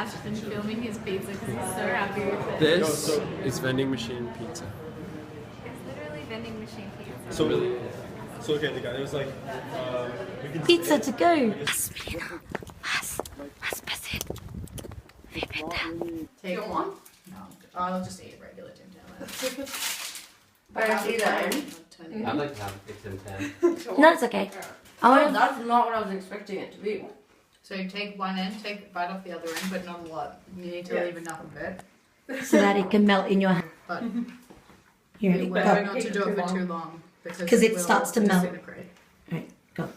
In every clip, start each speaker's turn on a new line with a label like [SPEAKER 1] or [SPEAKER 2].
[SPEAKER 1] Ashton filming his pizza because he's so happy with it.
[SPEAKER 2] This is vending machine pizza.
[SPEAKER 1] It's literally vending machine pizza.
[SPEAKER 3] So okay, the guy was like,
[SPEAKER 4] Pizza to go.
[SPEAKER 1] Take one? No. I'll just eat regular Tim Tam.
[SPEAKER 5] But I see that.
[SPEAKER 2] I'd like to have a Tim Tam.
[SPEAKER 4] No, it's okay. I
[SPEAKER 5] Oh,
[SPEAKER 4] want
[SPEAKER 5] that's not what I was expecting it to be.
[SPEAKER 1] So you take one end, take a bite off the other end, but not a lot. You need to leave enough of it.
[SPEAKER 4] so that it can melt in your hand.
[SPEAKER 1] But
[SPEAKER 4] You ready?
[SPEAKER 1] we're
[SPEAKER 4] Go.
[SPEAKER 1] not to do it for too long.
[SPEAKER 4] Because it
[SPEAKER 1] will
[SPEAKER 4] starts to melt.
[SPEAKER 1] disintegrate.
[SPEAKER 4] Alright, go.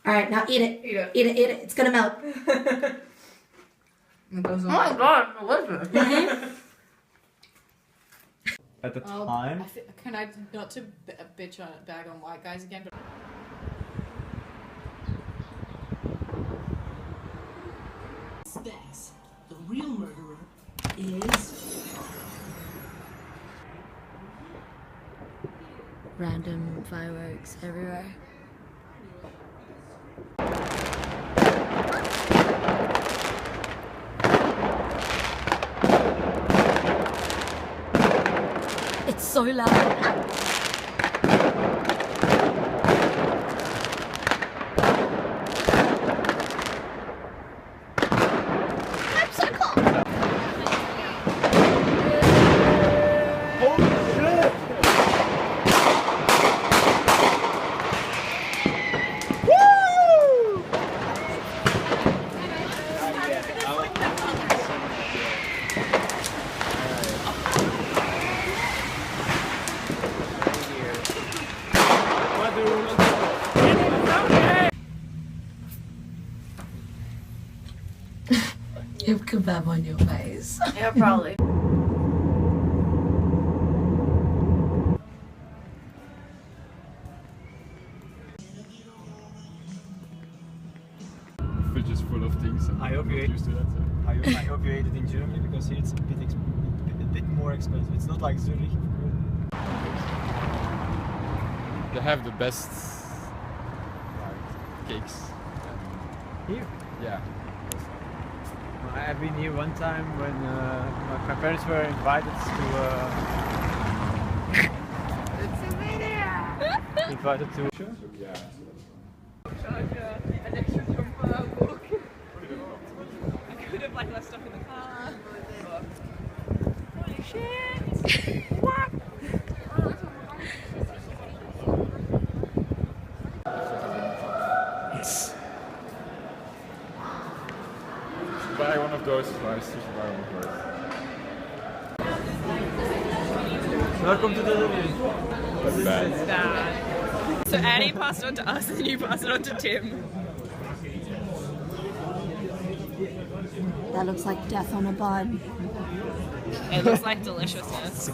[SPEAKER 4] Alright, now eat it.
[SPEAKER 1] Eat it.
[SPEAKER 4] Eat it, eat it. It's gonna melt.
[SPEAKER 1] It goes
[SPEAKER 5] Oh
[SPEAKER 1] on.
[SPEAKER 5] my god, delicious.
[SPEAKER 3] at the time.
[SPEAKER 1] Can I not to bitch on bag on white guys again? But
[SPEAKER 6] Specs. The real murderer is
[SPEAKER 4] Random fireworks everywhere. It's so loud. You have kebab on your face.
[SPEAKER 5] Yeah, probably.
[SPEAKER 2] Fridge is full of things.
[SPEAKER 3] I hope you ate
[SPEAKER 2] used to that.
[SPEAKER 3] I hope you ate it in Germany because here it's a bit more expensive. It's not like Zurich.
[SPEAKER 2] They have the best cakes.
[SPEAKER 3] Here?
[SPEAKER 2] Yeah.
[SPEAKER 3] I've been here one time when my parents were invited to. Invited to.
[SPEAKER 2] Yeah.
[SPEAKER 7] I could have like left stuff in the car. Holy shit! What?
[SPEAKER 2] Buy one of those fries. Just buy one of those.
[SPEAKER 3] Welcome to the.
[SPEAKER 2] That's bad.
[SPEAKER 7] Bad. So Annie passed it on to us and you passed it on to Tim.
[SPEAKER 4] That looks like death on a bun.
[SPEAKER 7] It looks like deliciousness.